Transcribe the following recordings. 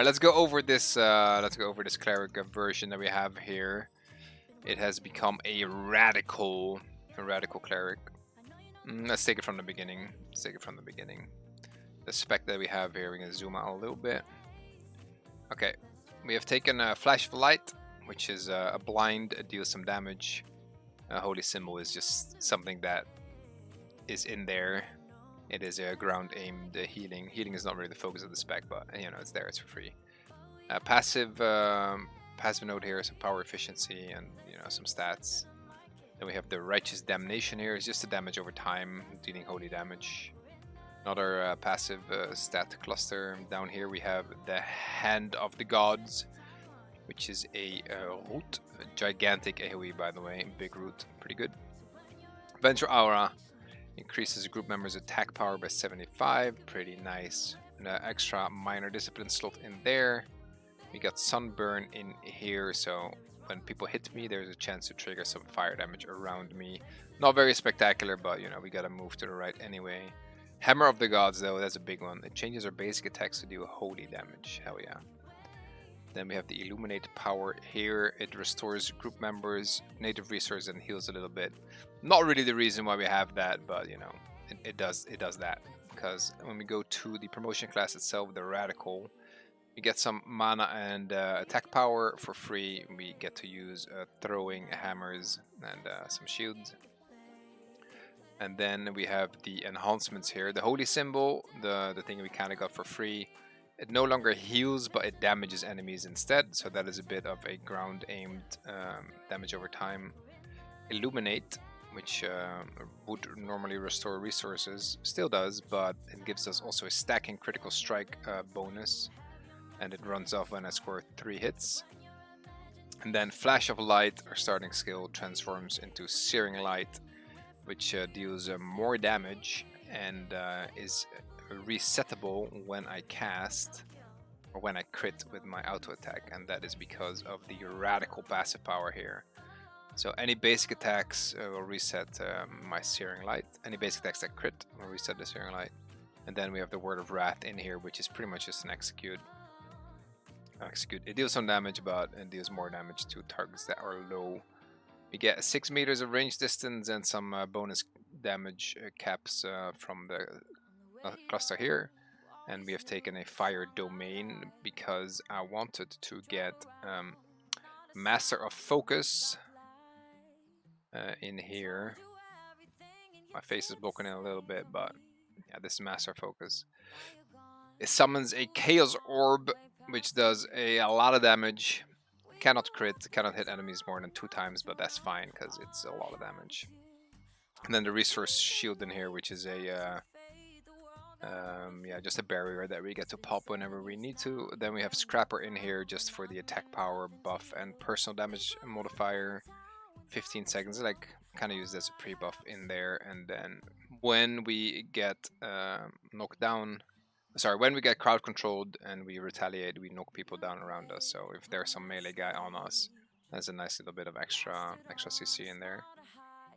right, let's go over this. Let's go over this cleric version that we have here. It has become a radical cleric. Let's take it from the beginning. The spec that we have here, we're gonna zoom out a little bit. Okay, we have taken a Flash of Light, which is a blind, deals some damage. Holy Symbol is just something that is in there. It is a ground aimed healing. Healing is not really the focus of the spec, but you know, it's there, it's for free. Passive note here, some power efficiency and you know, some stats. Then we have the Righteous Damnation here, it's just the damage over time, dealing holy damage. Another passive stat cluster. Down here we have the Hand of the Gods, which is a root, a gigantic AoE by the way, big root, pretty good. Venture Aura increases a group member's attack power by 75, pretty nice. An extra minor discipline slot in there. We got Sunburn in here, so when people hit me, there's a chance to trigger some fire damage around me. Not very spectacular, but you know, we gotta move to the right anyway. Hammer of the Gods though, that's a big one. It changes our basic attacks to do holy damage, hell yeah. Then we have the Illuminate power here. It restores group members, native resource, and heals a little bit. Not really the reason why we have that, but you know, it does that. Because when we go to the promotion class itself, the Radical, we get some mana and attack power for free. We get to use throwing hammers and some shields. And then we have the enhancements here. The Holy Symbol, the thing we kind of got for free. It no longer heals, but it damages enemies instead. So that is a bit of a ground-aimed damage over time. Illuminate, which would normally restore resources, still does, but it gives us also a stacking critical strike bonus. And it runs off when I score 3 hits. And then Flash of Light, our starting skill, transforms into Searing Light, which deals more damage and is resettable when I cast or when I crit with my auto attack, and that is because of the radical passive power here. So any basic attacks will reset my Searing Light. Any basic attacks that crit will reset the Searing Light. And then we have the Word of Wrath in here, which is pretty much just an execute. It deals some damage, but it deals more damage to targets that are low. We get 6 meters of range distance and some bonus damage caps from the cluster here. And we have taken a Fire Domain because I wanted to get Master of Focus in here. My face is blocking in a little bit, but yeah, this is Master of Focus. It summons a Chaos Orb, which does a lot of damage. Cannot crit, cannot hit enemies more than 2 times, but that's fine because it's a lot of damage. And then the Resource Shield in here, which is a just a barrier that we get to pop whenever we need to. Then we have Scrapper in here just for the attack power buff and personal damage modifier. 15 seconds, like kind of used as a pre-buff in there. And then when we get knocked down, when we get crowd controlled and we retaliate, we knock people down around us. So if there's some melee guy on us, there's a nice little bit of extra CC in there.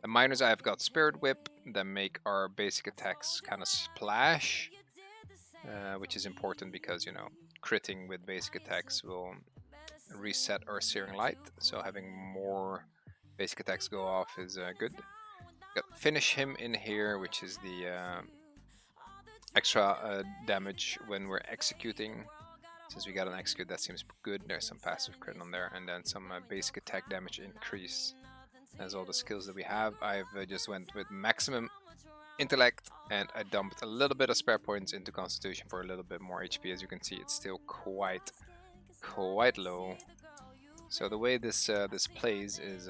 The minors, I've got Spirit Whip that make our basic attacks kind of splash, which is important because, you know, critting with basic attacks will reset our Searing Light. So having more basic attacks go off is good. Got Finish Him in here, which is the extra damage when we're executing. Since we got an execute, that seems good. There's some passive crit on there, and then some basic attack damage increase. As all the skills that we have, I've just went with maximum intellect, and I dumped a little bit of spare points into Constitution for a little bit more HP. As you can see, it's still quite low. So the way this plays is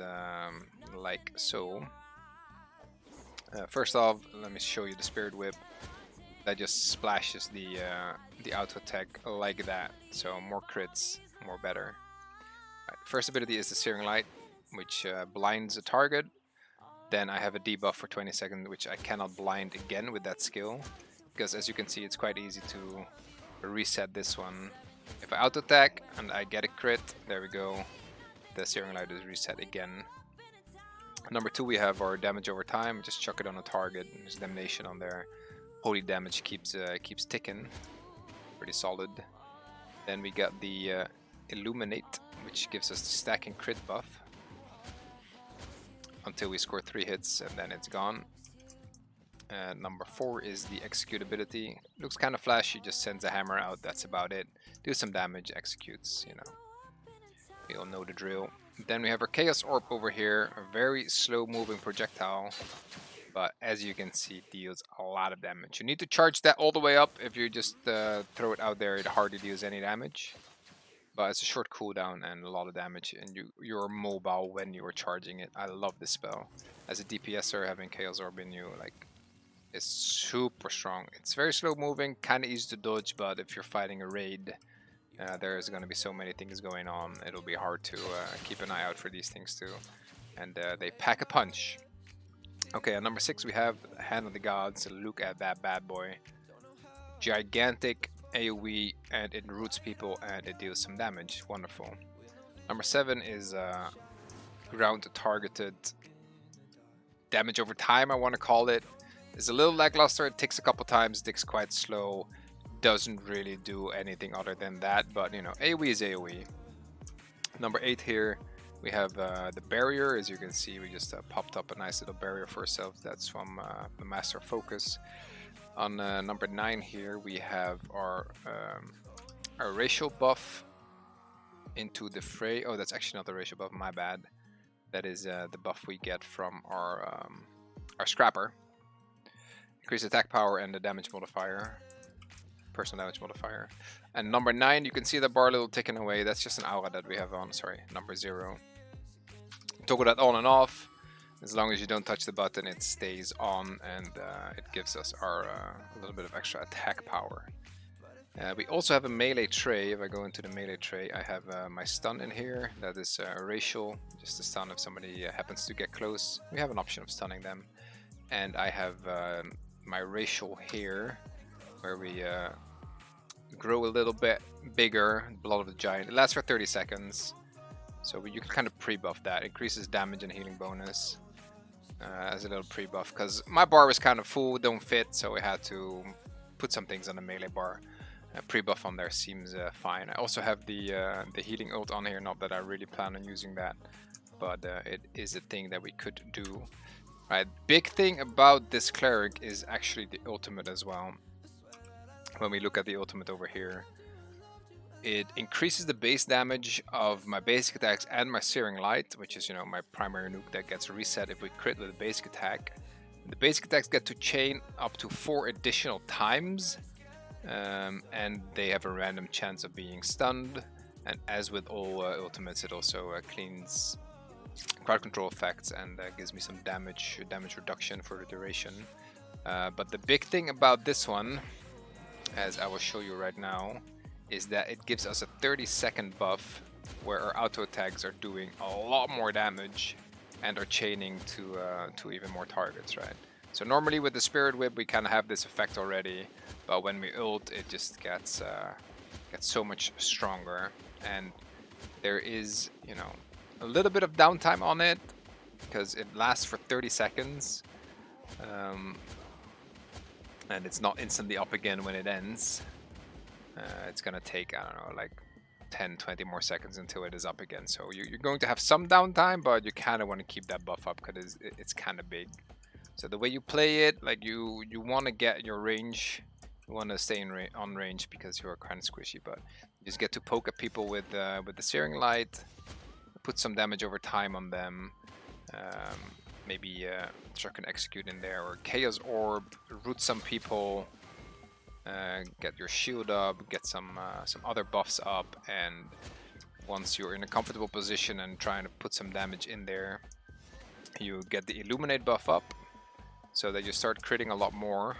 like so. First off, let me show you the Spirit Whip. That just splashes the auto attack like that. So more crits, more better. Right, first ability is the Searing Light, which blinds a target. Then I have a debuff for 20 seconds, which I cannot blind again with that skill. Because as you can see, it's quite easy to reset this one. If I auto attack and I get a crit, there we go. The Searing Light is reset again. Number 2, we have our damage over time. Just chuck it on a target. There's Damnation on there. Holy damage keeps ticking. Pretty solid. Then we got the Illuminate, which gives us the stacking crit buff until we score 3 hits, and then it's gone. Number 4 is the Execute ability. Looks kind of flashy, just sends a hammer out, that's about it. Do some damage, executes, you know. We all know the drill. Then we have our Chaos Orb over here, a very slow moving projectile, but as you can see, it deals a lot of damage. You need to charge that all the way up. If you just throw it out there, it hardly deals any damage. But it's a short cooldown and a lot of damage, and you're mobile when you are charging it. I love this spell. As a DPSer, having Chaos Orb in you, like, is super strong. It's very slow moving, kind of easy to dodge, but if you're fighting a raid, there's going to be so many things going on. It'll be hard to keep an eye out for these things too. And they pack a punch. Okay, at number 6 we have Hand of the Gods. Look at that bad boy. Gigantic AoE, and it roots people and it deals some damage. Wonderful. Number 7 is ground targeted damage over time, I want to call it. It's a little lackluster. It ticks a couple times, ticks quite slow. Doesn't really do anything other than that, but you know, AoE is AoE. Number 8 here, we have the barrier. As you can see, we just popped up a nice little barrier for ourselves. That's from the Master Focus. On number 9 here, we have our racial buff into the fray. Oh, that's actually not the racial buff, my bad. That is the buff we get from our scrapper. Increase attack power and the damage modifier. Personal damage modifier. And number 9, you can see the bar a little ticking away. That's just an aura that we have on. Sorry, number 0. Toggle that on and off. As long as you don't touch the button, it stays on, and it gives us our a little bit of extra attack power. We also have a melee tray. If I go into the melee tray, I have my stun in here. That is racial, just a stun if somebody happens to get close. We have an option of stunning them. And I have my racial here, where we grow a little bit bigger, Blood of the Giant. It lasts for 30 seconds, so you can kind of pre-buff that. Increases damage and healing bonus as a little pre-buff, because my bar was kind of full, don't fit, so we had to put some things on the melee bar. Pre-buff on there seems fine. I also have the healing ult on here, not that I really plan on using that, but it is a thing that we could do. Right, big thing about this cleric is actually the ultimate as well. When we look at the ultimate over here, it increases the base damage of my basic attacks and my Searing Light, which is, you know, my primary nuke that gets reset if we crit with a basic attack. The basic attacks get to chain up to 4 additional times, and they have a random chance of being stunned. And as with all ultimates, it also cleans crowd control effects and gives me some damage reduction for the duration. But the big thing about this one, as I will show you right now, is that it gives us a 30-second buff where our auto attacks are doing a lot more damage and are chaining to even more targets, right? So normally with the Spirit Whip we kind of have this effect already, but when we ult it just gets so much stronger, and there is, you know, a little bit of downtime on it because it lasts for 30 seconds, and it's not instantly up again when it ends. It's gonna take, I don't know, like 10-20 more seconds until it is up again. So you're going to have some downtime, but you kind of want to keep that buff up because it's kind of big. So the way you play it, like you want to get your range, you want to stay on range because you're kind of squishy, but you just get to poke at people with the Searing Light, put some damage over time on them, maybe chuck an Execute in there, or Chaos Orb, root some people, get your shield up, get some other buffs up, and once you're in a comfortable position and trying to put some damage in there, you get the Illuminate buff up, so that you start critting a lot more,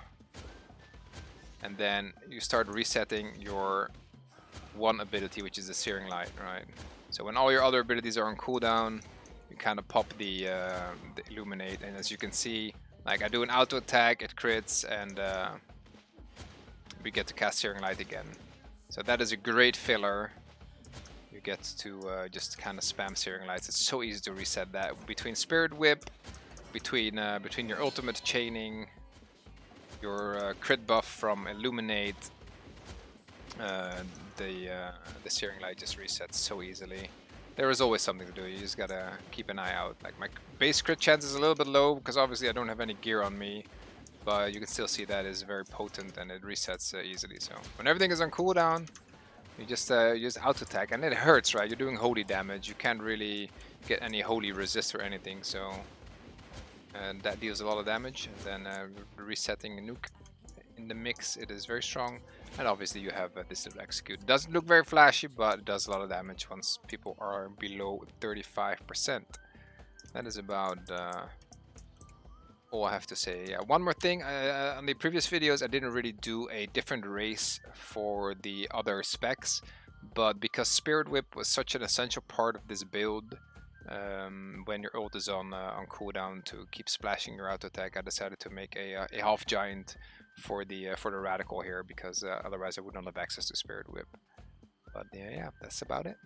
and then you start resetting your one ability, which is the Searing Light, right? So when all your other abilities are on cooldown, you kind of pop the Illuminate, and as you can see, like I do an auto attack, it crits, and we get to cast Searing Light again. So that is a great filler. You get to just kind of spam Searing Lights. It's so easy to reset that between Spirit Whip, between your ultimate chaining, your crit buff from Illuminate, the searing light just resets so easily. There is always something to do. You just gotta keep an eye out. Like my base crit chance is a little bit low because obviously I don't have any gear on me, but you can still see that is very potent and it resets easily. So when everything is on cooldown, you just auto attack and it hurts, right? You're doing holy damage. You can't really get any holy resist or anything. So and that deals a lot of damage. And then resetting a nuke in the mix, it is very strong. And obviously you have this little execute. It doesn't look very flashy, but it does a lot of damage once people are below 35%. That is about all I have to say. Yeah, one more thing. On the previous videos, I didn't really do a different race for the other specs, but because Spirit Whip was such an essential part of this build, when your ult is on cooldown to keep splashing your auto attack, I decided to make a half giant for the radical here, because otherwise I would not have access to Spirit Whip. But yeah, that's about it.